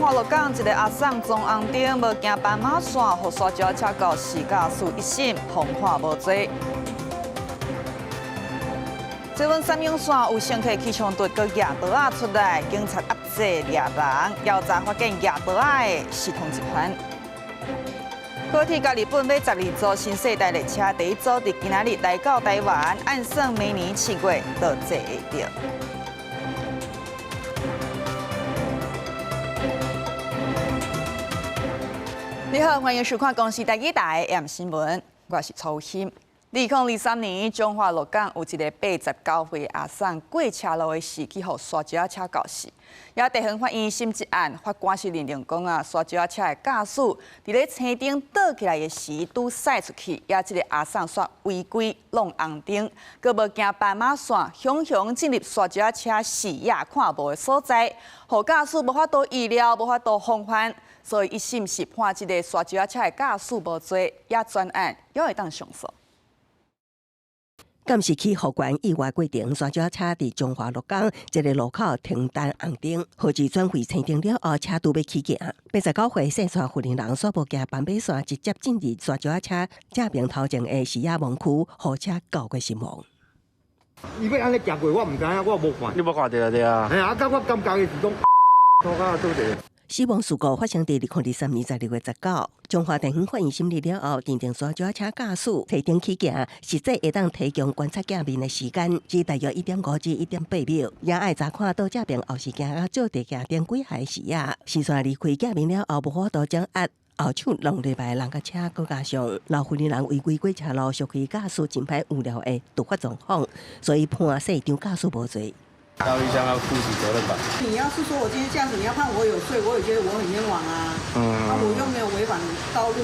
华鹿港一个阿送中红灯无行斑马线，互沙石车告士驾驶一审通话无罪。这阮三勇线有乘客起冲突，佮举刀仔出来，警察压制掠人，调查发现举刀仔的是同一款。高铁甲日本买12组新世代列车，第一组伫今仔日来到台湾，按算明年7月到坐会到。你好，欢迎收看公视第一台 AM 新闻，我是曹欣。2023年，中华鹿港有一个89岁阿送过车路的司机，互沙石车告死。也地方法院审这案，法官是认定讲沙石车的驾驶伫咧青顶倒起来的时，拄驶出去，也即个阿送煞违规弄红灯，佮无行斑马线，雄雄进入沙石车视野看无的所在，互驾驶无法度预料，无法度防范。所以一审是判即个沙石车的驾驶无罪，也专案也会当上诉。监视器互关意外过程，沙石车伫中华鹿港一个路口停单红灯，号志转回青灯了后，车拄要起行。89岁姓沙妇人人煞无行斑马线，直接进入沙石车正面头前的视野盲区，后车交过身亡。伊要安尼行过，我唔知影，我无看。你无看到对啊？哎呀，甲我感觉的是讲，拖到倒地。死亡事故发生伫2023年12月19，中华地方法院审理了后，认定沙石车驾驶车顶起行，实际会当提供观察镜面的时间是大约1.5至1.8秒，也爱查看到正面后视镜啊，照地镜顶几下视野。时线离开镜面了后，无法度将压后手弄入来人甲车，搁加上老妇人违规过车路，属于驾驶真歹无聊的突发状况，所以判现场驾驶无罪。道路上要负起责任吧。你要是说我今天这样子，你要判我有罪，我也觉得我很冤枉啊。我又没有违反道路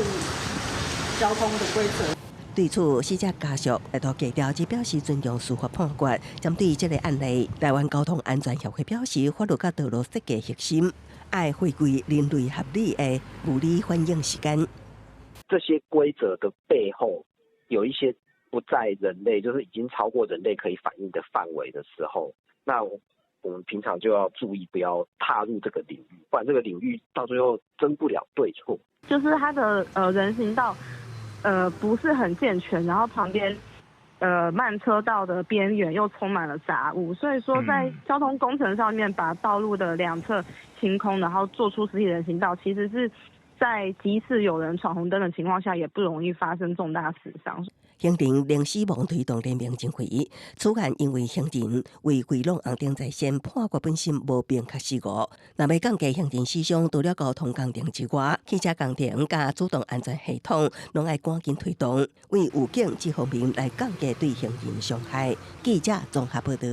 交通的规则。对此，死者家属来到计调，只表示尊重司法判决。针对这个案例，台湾交通安全协会表示，法律甲道路设计核心爱回归人类合理的物理反应时间。这些规则的背后有一些不在人类，就是已经超过人类可以反应的范围的时候。那我们平常就要注意，不要踏入这个领域，不然这个领域到最后争不了对错。就是它的人行道不是很健全，然后旁边慢车道的边缘又充满了杂物，所以说在交通工程上面把道路的两侧清空，然后做出实体人行道，其实是在即使有人闯红灯的情况下，也不容易发生重大死伤。行程令死亡推动联名证回，此案因为行程违规弄红灯在先，判决本身无明确事故。若要降低行程死伤，除了交通工程之外，汽车工程加主动安全系统，拢爱赶紧推动，为武警这方面来降低对行人伤害。记者综合报道。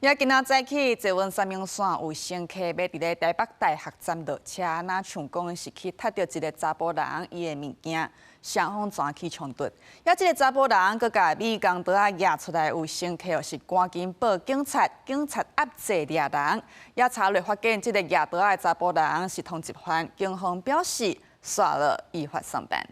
也今仔早起，坐阮三勇线有乘客要伫咧台北大学站落车，那像讲是去踢到一个查甫人伊的物件，双方转起冲突。也即个查甫人佮甲美工刀仔举出来，有乘客又是赶紧报警察，警察压制掠人。也查落发现，即个举刀仔的查甫人是同一犯，警方表示刷了依法上班。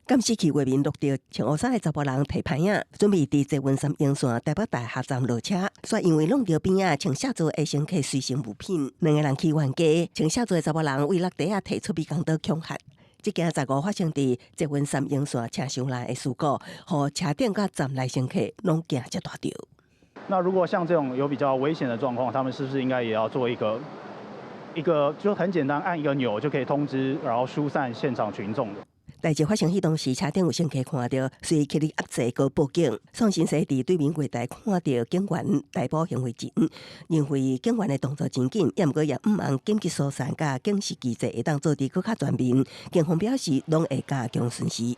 监视器画面录到穿黑衫的查甫人提牌仔，准备伫坐云山沿线台北大学站落车，却因为弄到边仔穿下座的乘客随身物品，两个人去冤家，穿下座的查甫人为落地仔提出美工刀恐吓。这件15发生伫坐云山沿线车厢内的事故，互车顶甲站内乘客拢惊一大条。那如果像这种有比较危险的状况，他们是不是应该也要做一个就很简单，按一个钮就可以通知，然后疏散现场群众的？代志发生迄当时，车顶有乘客看到，随去压制个报警。宋先生伫对面柜台看到警员逮捕行为前，认为警员的动作真紧，也毋过也毋忙紧急疏散，甲警示机制会当做伫更较全面。警方表示，拢会加强巡视。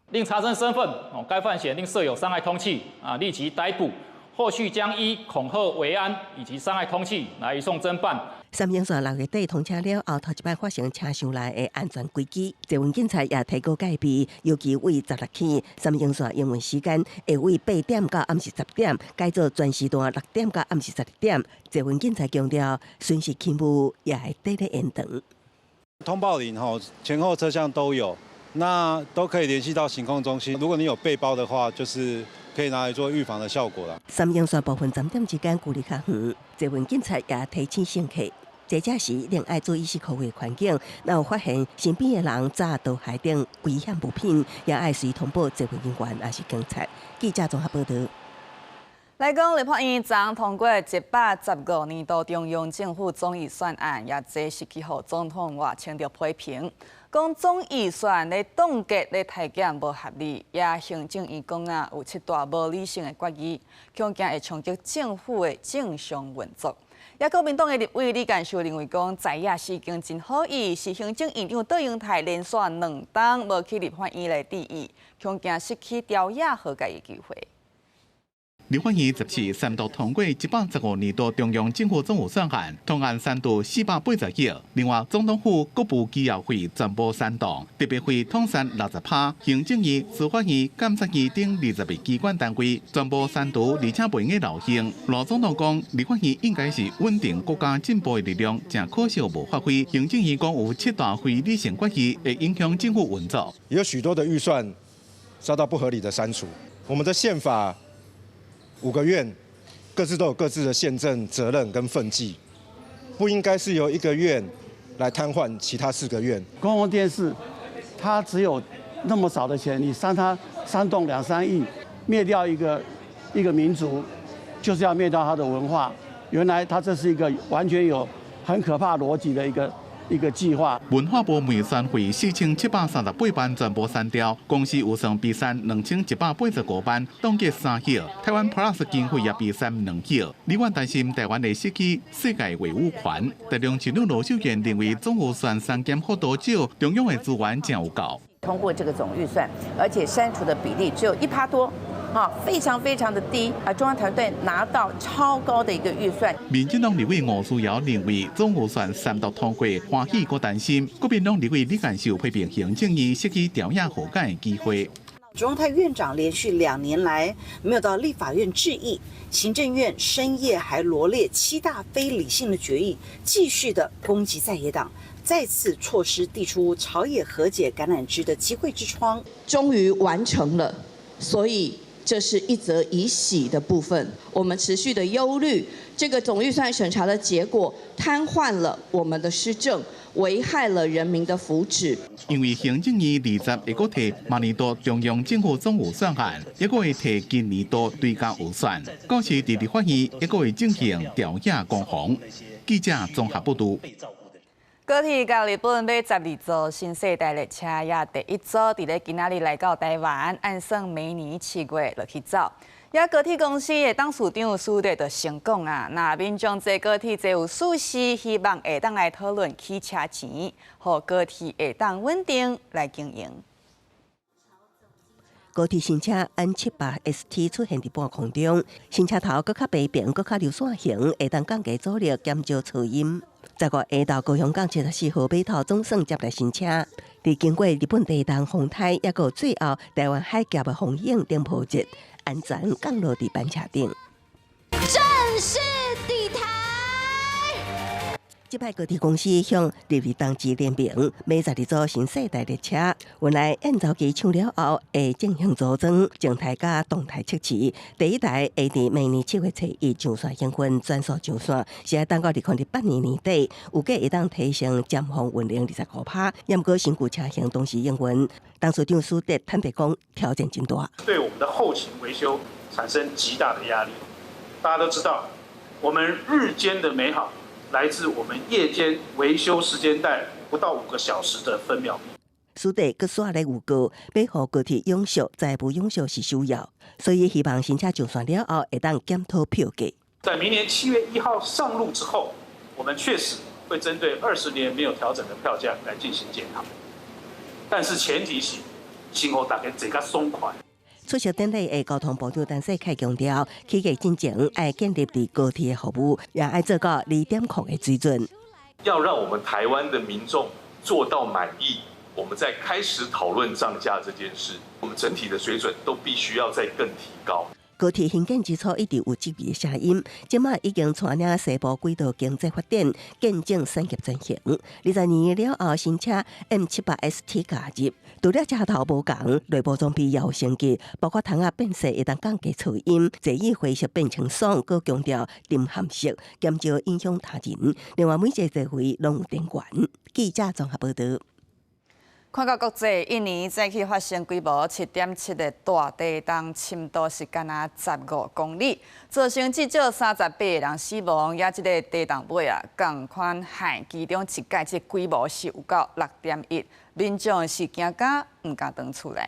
另查证身份，该犯嫌另设有伤害通缉，立即逮捕。后续将依恐吓、危安以及伤害通缉来移送侦办。三英线6月底通车了后，头一摆发生车厢内的安全规矩，坐云警察也提高戒备，尤其为16起三英线营运时间会为8点到暗时10点，改做全时段6点到暗时12点。坐云警察强调，巡视勤务也会得咧延长。通报铃前后车厢都有，那都可以联系到行控中心。如果你有背包的话，就是可以拿来做预防的效果啦。三英线部分站点之间距离较远，坐云警察也提醒乘客。坐车时另爱注意适可的环境，若有发现身边的人砸倒海顶危险物品，也爱随通报执法人员，也是警察。记者综合报道。来讲，立法院昨通过115年度中央政府总预算案，也这17号总统话签着批评，讲总预算咧冻结咧体检无合理，也行政院讲啊有7大无理性的决议，恐惊会冲击政府的正常运作。也国民党的立委李干秀认为讲，在野事件真好意，是行政院长杜英泰连续2冬无去立法院来质疑，恐惊失去调野和解的机会。立法院17三读通过115年度中央政府总预算案，通案3度480亿。另外，总统府各部机要费全部3档，特别费统删60%，行政院、司法院、监察院等20个机关单位全部3度，而且不应该漏行。罗总统讲，立法院应该是稳定国家进步的力量，正可惜无发挥。行政院讲有7大非理性决议，会影响政府运作。有许多的预算遭到不合理的删除。我们的宪法5个院各自都有各自的宪政责任跟分际，不应该是由1个院来瘫痪其他4个院。公共电视，它只有那么少的钱，你煽动2、3亿，灭掉一个民族，就是要灭掉它的文化。原来它这是一个完全有很可怕逻辑的一个计划。文化部预算费4738万全部删掉，公司预算比删2185万，冻结3亿。台湾 Plus 经费也比删2亿。李万担心台湾会失去世界维护权。台中市长罗秀燕认为总预算删减幅度少，中央的资源真有够。通过这个总预算，而且删除的比例只有1%多。非常非常的低啊！中央团队拿到超高的一个预算。民进党立委吴思瑶认为总预算3读通过，欢喜又担心。国民党立委李干秀批评行政院失去调野和解的机会。中央派院长连续2年来没有到立法院质疑，行政院深夜还罗列7大非理性的决议，继续的攻击在野党，再次错失递出朝野和解橄榄枝的机会之窗。终于完成了，所以。这是一则以喜的部分，我们持续的忧虑，这个总预算审查的结果瘫痪了我们的施政，危害了人民的福祉。因为行政院20会阁提明年度中央政府总预算案，也阁会提今年度追加预算，到时伫立法院也阁会进行调野攻防。记者综合报道。高铁甲日本买12座新世代列车，也第1组伫咧今仔日来到台湾，按算明年7月落去走。也高铁公司的董事长苏德就成讲啊，那民众坐高铁坐有舒适，希望下当来讨论汽车钱，互高铁下当稳定来经营。高铁新车按700 ST 出现伫半空中，新车头搁较白平，搁较流线型，下当降低阻力，减少噪音。15下到高雄港74号码头总算接来新车，伫经过日本第1档风台，也有最后台湾海峡的风影顶铺设，安全降落伫班车顶。正式地台。这摆高铁公司向日当机联名买12组新世代列车，原来验走期抢了后，会进行组装、静态甲动态测试。第1台会伫明年7月初1上线营运，转速上线是要等到2028年年底，有计会当提升尖峰运能25%。也毋过新旧车型同时营运，董事长苏德坦白讲，挑战真大，对我们的后勤维修产生极大的压力。大家都知道，我们日间的美好来自我们夜间维修时间带不到5个小时的分秒比。苏德阁刷来预告，要互高铁永续，再不永续是需要，所以希望新车上线了后，会当检讨票价。在明年7月1号上路之后，我们确实会针对20年没有调整的票价来进行检讨，但是前提是，希望大家坐较爽快。出席典礼的交通部长陈世凯强调，企业进前爱建立伫高铁的服务，也爱做到2.0的水准。要让我们台湾的民众做到满意，我们在开始讨论涨价这件事，我们整体的水准都必须要再更提高。高铁兴建之初一直有质疑的声音，即马已经带领西部轨道经济发展，见证产业转型。20年了后，新车 M700ST 加入，除了车头无共，内部装备也有升级，包括窗仔变色会当降低噪音，座椅灰色变清爽，佮强调沉含式，减少影响他人。另外，每一个座位拢有电源。记者综合报道。看到国际，印尼早起发生规模7.7的大地震，深度是敢若15公里，造成至少38个人死亡。也即个地震尾啊，共款害其中一届即规模是有到6.1，民众是惊甲唔敢回厝内。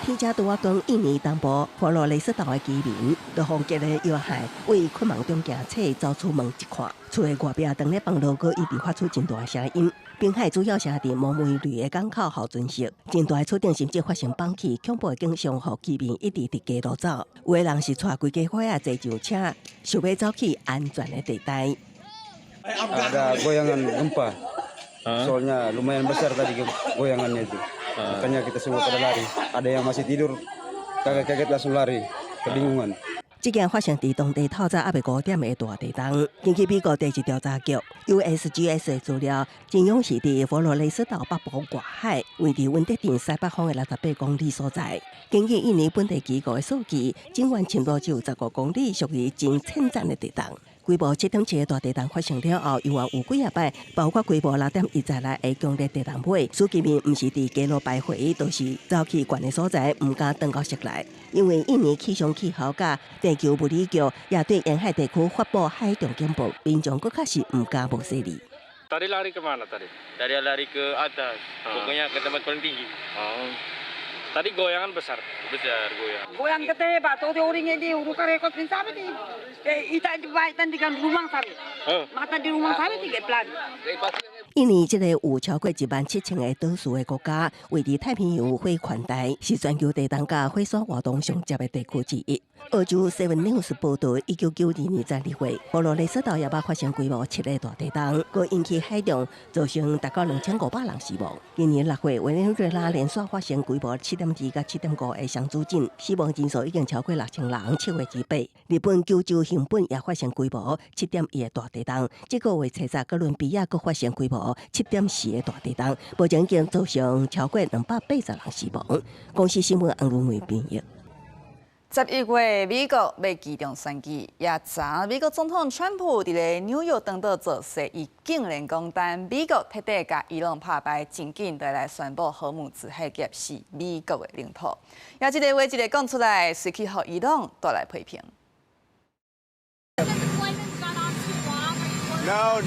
天车拄啊讲，印尼东部佛罗雷斯岛的居民，就风急的要害为困梦中行册走出门一看，厝的外壁当咧放路过，一直发出真大的声音。滨海主要城镇毛梅绿的港口好准时，真大的厝顶甚至发生崩起，恐怖的景象，互居民一直伫街路走。有的人是带规家伙啊坐上车，想要走去安全的地带。Ada goyangan gempa, soalnya lumayan besar tadi goyangannya itu. Makanya kita semua pada lari. Ada yang masih tidur, kaget-kaget langsung lari, kebingungan. 这件发生伫当地透早暗暝5点的大地震。根据美国地质调查局 USGS 的资料，震央是伫佛罗雷斯岛北部外海，位伫温带定西北方的68公里所在。根据印尼本地机构的数据，震源深度只有15公里，属于真浅层的地震。规模7.7的大地震发生了后，又有几啊摆，包括规模6.1在内的强烈地震尾，使居民毋是伫街路徘徊，都是走去悬的所在，毋敢回到室内。因为印尼气象气候甲地球物理局也对沿海地区发布海中警报，民众佫较是毋敢无势力。Tadi lari ke mana tadi? Tadi lari ke atas, pokoknya ke tempat paling tinggi. Tadi goyangan besar goyang. Goyang gede pak, tuh orangnya di urukan rekod sampai di, ita di baitan di kan rumah sampai, mata di rumah sampai 3 plan. 印尼这个有超过17000个岛屿的国家，位于太平洋火宽带，是全球地震甲火山活动上接的地区之一。澳洲 Seven News 报道，1992年12月，佛罗雷斯岛也发生规模7个大地震，佮引起海中，造成达到2500人死亡。今年6月，委内瑞拉连续发生规模7.2甲7.5的双子震，死亡人数已经超过6000人，7月之8。日本九州熊本也发生规模7.1的大地震，这个月初三哥伦比亚佮发生规模7.4的大地震，目前已经造成超过280人死亡。公司新闻红如梅编译。11月，美国要启动选举，也昨美国总统川普伫咧纽约登岛造势，伊竟然讲，但美国彻底甲伊朗拍败，真紧就来宣布荷姆兹海峡是美国的领土。也即个话一个讲出来，随去互伊朗带来批评。No,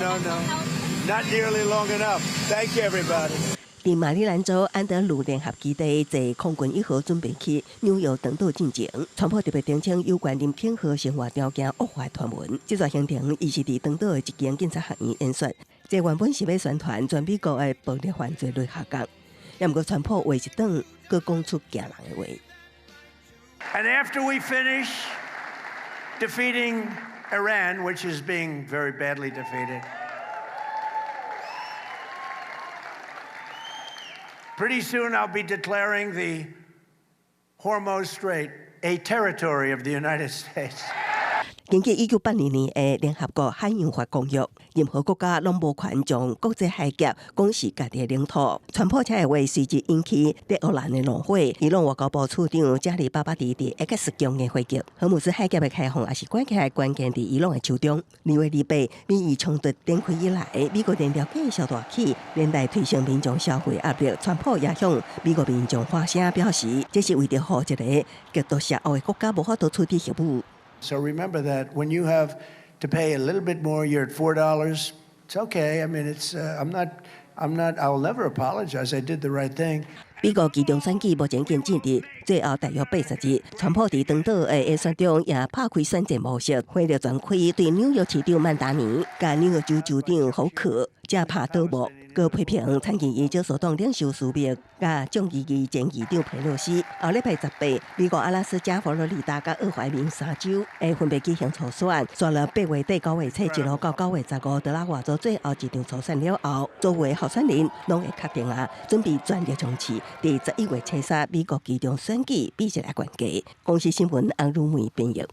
not nearly long enough. Thank you, everybody. 伫马里兰州安德鲁联合基地坐空军1号准备去纽约登岛进前，川普特别澄清有关林品和生活条件恶化传闻。这段行程，伊是伫登岛的一间警察学院演说，这原本是要宣传全美国的暴力犯罪率下降，也毋过川普话一顿，佮讲出惊人的话。And after we finish defeating Iran, which is being very badly defeated, pretty soon I'll be declaring the Hormuz Strait a territory of the United States. 根据1982年的联合国海洋法公约，任何国家拢无权将国际海峡讲是家己的领土。川普这话随即引起对俄兰的怒火。伊朗外交部处长加里巴巴迪伫 X 强硬回击，荷姆斯海峡的开放也是关起来关键伫伊朗的手中。2月28，美伊冲突展开以来，美国连条继续大起，连带推升民众消费压力。川普也向美国民众发声表示，这是为着互一个极度邪恶的国家无法度处理核武。So remember that when you have to pay a little bit more, you're at $4. It's okay. I mean, it's I'll never apologize. I did the right thing. 美国其中选举目前进展至最后大约80日，川普伫登岛的演说中也拍开选战模式，花了全开对纽约市长曼达尼、甲纽约州州长豪克才拍倒幕。高批评参议院少数党领袖舒密甲众议院前议长佩洛西，后礼拜18，美国阿拉斯加、佛罗里达甲俄亥明3州会分别举行初选，刷了8月底9月初一路到9月15，在外做最后一场初选了后，作为候选人拢会确定准备全力冲刺第11月初3美国其中选举比一个关键。公司新闻洪如梅编译。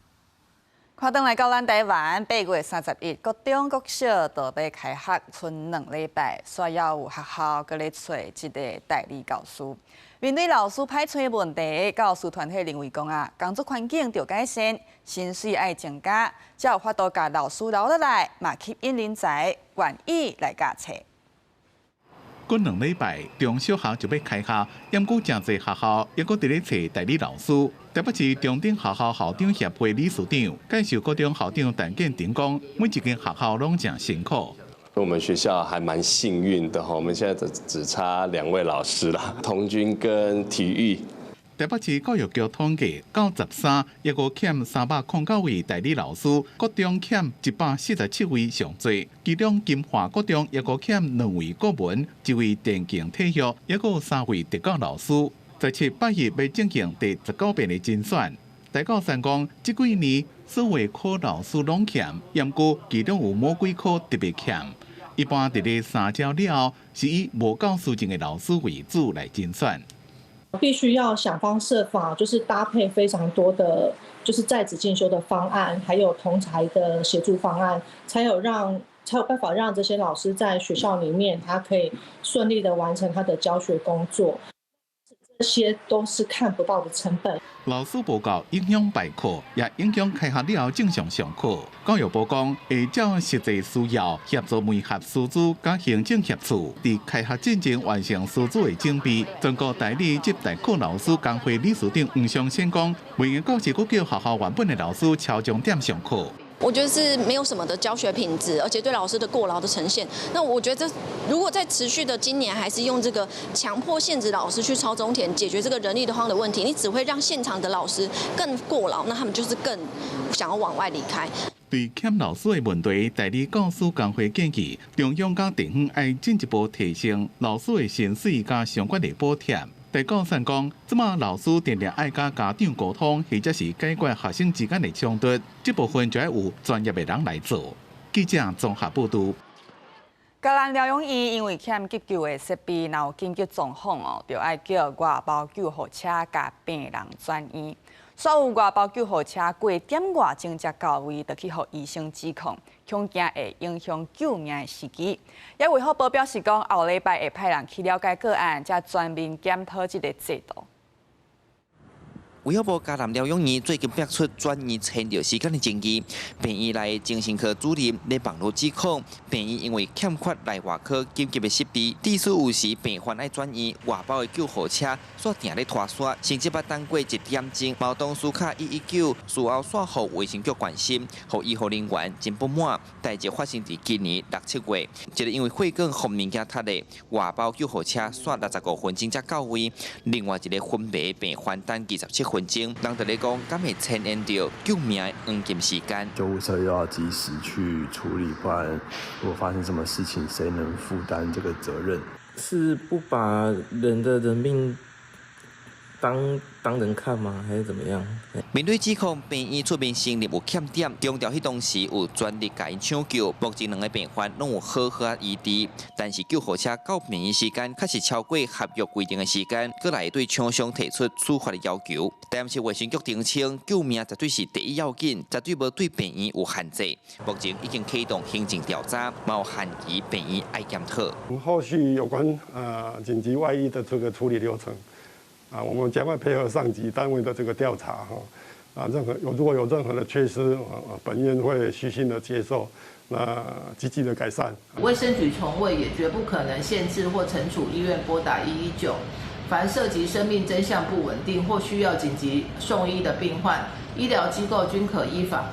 看转来到咱台湾，8月31，各中国小都要开学，剩2礼拜，所以有学校搁咧找一个代理教师。面对老师歹找的问题，教师团体认为讲工作环境要改善，薪水爱增加，才有法度甲老师留落来，嘛吸引人才愿意来教册。过2礼拜，中小学就要开学，因故真侪学校也搁伫咧找代理老师。台北市中等学校校长协会理事长介绍高中校长陈建庭讲，每一间学校拢真辛苦。我们学校还蛮幸运的哈，我们现在只差2位老师啦，童军跟体育。台北市教育局统计，到13，一个欠309位代理老师，国中欠147位上侪，其中金华国中一个欠2位国文，1位电竞体育，一个3位特教老师。17、8月要进行第19遍的甄选。大教三讲，这几年所有科老师拢欠，因故其中有某几科特别欠。一般伫咧3招了后，是以无教师证的老师为主来甄选。必须要想方设法，就是搭配非常多的，就是在职进修的方案，还有同才的协助方案，才有办法让这些老师在学校里面，他可以顺利的完成他的教学工作。这些都是看不到的成本。老师报告影响备课，也影响开学了正常上课。教育部讲会照实际需要协助媒合师资甲行政协助，伫开学进前完成师资的整备。全国代理及代课老师工会理事长黄尚先讲，每年教师阁叫学校原本的老师超重点上课。我觉得是没有什么的教学品质，而且对老师的过劳的呈现。那我觉得如果在持续的今年还是用这个强迫限制老师去抄中填解决这个人力的荒的问题，你只会让现场的老师更过劳，那他们就是更想要往外离开。对欠老师的问题，代理教师工会建议，中央甲地方要进一步提升老师的薪水甲相关的补贴。大教三讲，即马老师定定爱甲家长沟通，或者是解决学生之间的冲突，这部分就要有专业的人来做。记者综合报道。嘉南疗养院因为欠急救的设备，若有紧急状况就要叫外包救护车甲病人转院。所有外包救护车过点外钟才到位，就去互医生指控，恐惊会影响救命的时机。也卫福部表示讲，后礼拜会派人去了解个案，才全面检讨这个制度。卫福部嘉南疗养院最近爆出转移签到时间的争议，病院内精神科主任在网络指控，病院因为欠缺内外科紧急的设备，致使有时病患爱转移外包的救护车煞定咧拖刷，甚至捌等过1点钟，毛东输卡119，事后煞互卫生局关心，互医护人员真不满。代志发生在今年6、7月，一个因为血管互物件塌的外包救护车煞65分钟才到位，另外一个昏迷病患等27分钟，人就咧讲，敢会牵连到救命的黄金时间。救护车又要及时去处理，不然如果发生什么事情，谁能负担这个责任？是不把人的人命当人看吗？还是怎么样？面对指控，病院出面承认有欠点，强调迄当时有全力甲因抢救，目前2个病患拢有好好医治，但是救护车到病院时间确实超过合约规定的时间，搁来会厂商提出处罚的要求。但是卫生局澄清，救命绝对是第一要紧，绝对无对病院有限制。目前已经启动行政调查，冇限期病院爱检讨。后续有关紧急外医的这个处理流程。我们将会配合上级单位的这个调查如果有任何的缺失，本院会虚心的接受，积极的改善。卫生局从未也绝不可能限制或惩处医院拨打119，凡涉及生命真相不稳定或需要紧急送医的病患，医疗机构均可依法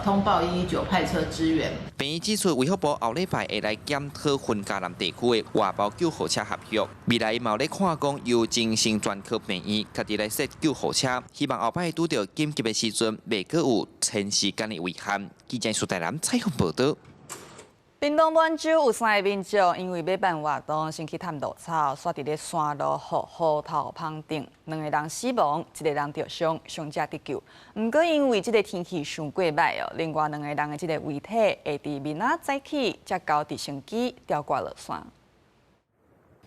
通报119派车支援。病院指出，卫福部后礼拜会来检讨分嘉南地区的外包救护车合约，未来嘛有咧看讲由精神专科病院家己来设救护车，希望后摆拄到紧急的时阵，袂阁有长时间的遗憾。记者苏台南采访报道。屏东满洲有3个民众因为要办活动，先去探稻草，煞伫咧山路河头旁顶，2个人死亡，1个人受伤，伤者得救。不过因为这个天气伤过歹哦，另外2个人的这个遗体会伫明仔早起才交直升机吊挂落山。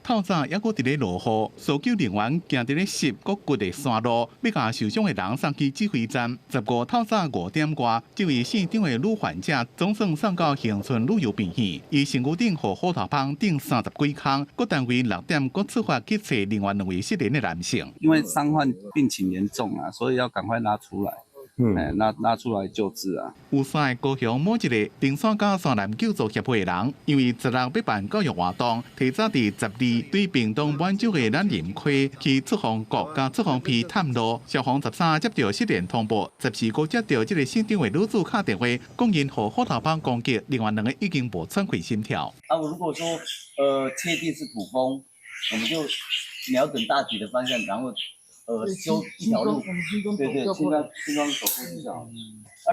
透早还阁伫咧落雨，搜救人员行伫咧湿谷骨的山路，要甲受伤的人送去指挥站。15透早5点外，这位县长的女患者总算送到恒春旅游病院。伊身躯顶和虎头帮顶30几空，各单位6点各出发去找另外2位失联的男性。因为伤患病情严重啊，所以要赶快拉出来。拉出来救治啊！有3个高雄某一个登山甲山南救助协会的人，因为16要办教育活动，提早伫12对屏东满洲的南林区去出防国甲出防区探路。消防13接到失联通报，14个接到这个县长的女子打电话，讲因和虎头帮攻击，另外2个已经无喘气心跳。我如果说确定是土崩，我们就瞄准大体的方向，然后。修一条路，对，现在轻装走过去就好。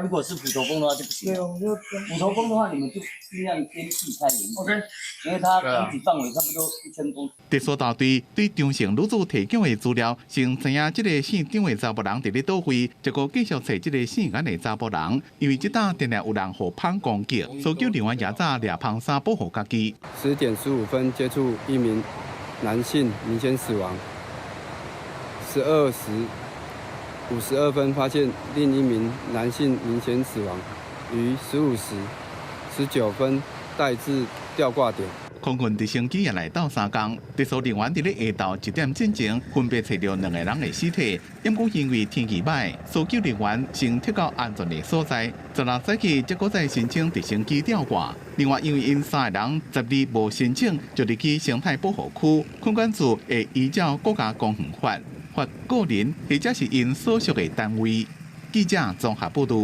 如果是虎头蜂的话就不行。虎头蜂的话，你们就尽量边避开沿线，因为它攻击范围差不多1000公尺。特殊大队对中性女子提供的资料，先知影这个县长的查甫人伫咧倒位，结果继续找这个姓颜的查甫人，因为这搭定定有人互芳攻击，搜救人员也早掠芳衫保护家己。10点15分接触1名男性明显死亡。12时52分发现另1名男性明显死亡，于15时19分带至吊挂点。空军直升机也来到3工，特殊人员伫咧下昼1点进前分别找到2个人的尸体。因过因为天气歹，搜救人员先撤到安全的所在。16早起，结果再申请直升机吊挂。另外，因为因3个人12无申请，就入去生态保护区，空管处会依照国家公园法罚个人或者是因所属的单位。记者综合报道。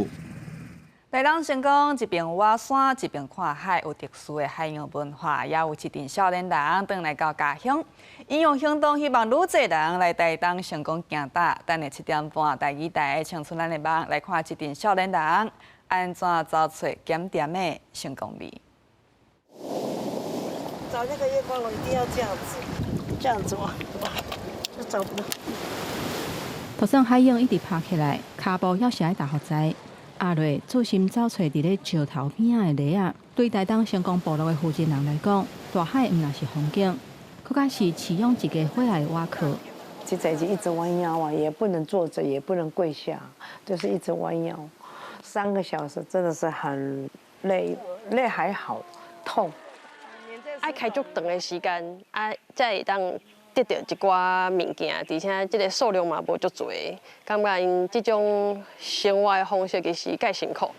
台东成功一边挖山一边看海，有特殊的海洋文化，也有一群少年人回来到家乡。因用行动希望愈侪人来台东成功行大。等下7点半，台2台青春咱的网来看一群少年人安怎找出检点的成功味。找那个月光龙一定要这样子哇，就找不到。头上海洋一直爬起来，骹步要是爱大好在。阿瑞注心找找伫咧石头边仔的螺仔，对台东成功部落的附近人来讲，大海毋若是风景，更加是启用一个回来的挖壳。这在一直弯腰啊，也不能坐着，也不能跪下，就是一直弯腰。3个小时真的是很累，累还好，痛。爱开足长的时间，才会当得到一寡物件，而且这个数量嘛无足多，感觉因这种生活的方式其实介辛苦。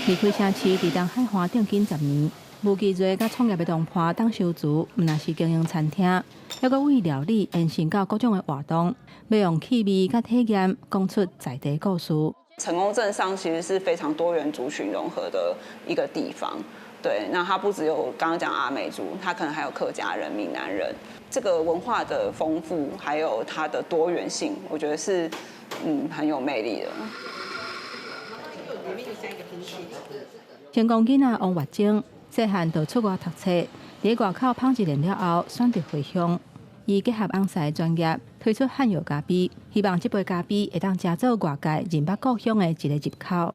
离开城市，伫东海岸顶近10年，无技术甲创业的同伴当收租，毋若是经营餐厅，还阁为料理延伸到各种的活动，要用气味甲体验讲出在地故事。成功镇上其实是非常多元族群融合的一个地方。对，那它不只有刚刚讲阿美族，它可能还有客家人、闽南人，这个文化的丰富，还有它的多元性，我觉得是很有魅力的。成功囡仔王月晶，细汉就出国读册，伫外口芳1年了后，选择回乡。伊结合红西专业，推出汉药咖啡，希望这杯咖啡会当加做外界认捌故乡的一个入口。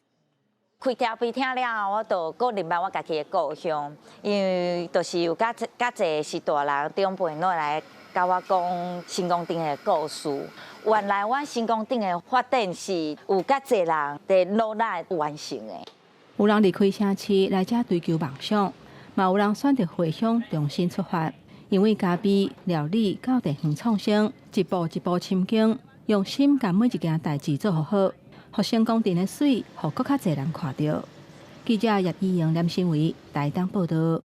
开咖啡厅了后，我就搁认捌我家己的故乡，因为就是有较侪是大人长辈落来甲我讲成功镇的故事。原来我成功镇的发展是有较侪人在努力完成的。有人离开城市来这追求梦想，嘛有人选择回乡重新出发。因为咖啡、料理到地方创新，一步一步深耕，用心甲每一件代志做好，互成功镇的水，互更较侪人看到。记者叶依莹、连新维台东报道。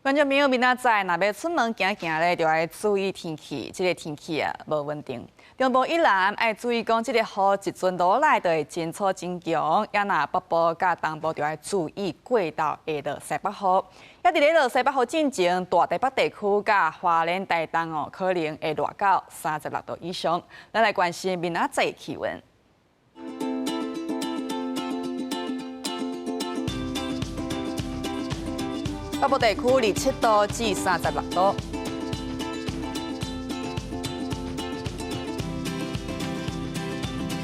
观众朋友，明仔载若要出门行行咧，就要注意天气。这个天气无稳定，中部以南要注意讲，这个雨一阵落来就会真粗真强。也若北部甲东部就要注意过到下落西北风。也伫咧落西北风进前，大台北地区甲花莲、台东可能会热到36度以上。咱来关心明仔载气温。北部地区27度至36度。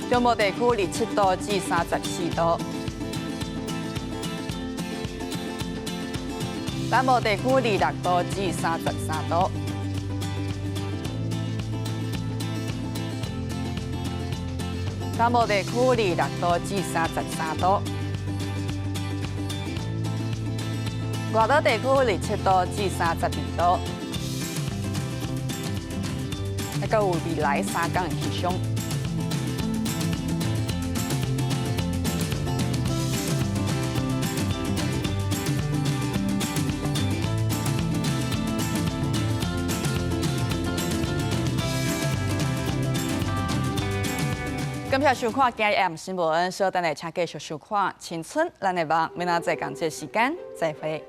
中部地区27度至34度。南部地区26度至33度。南部地区26度至33度。外岛地区27度至32度。还有未来3天的气象。感谢收看今日暗新闻，稍等来请继续收看《青春咱的梦》，明仔载同这时间再会。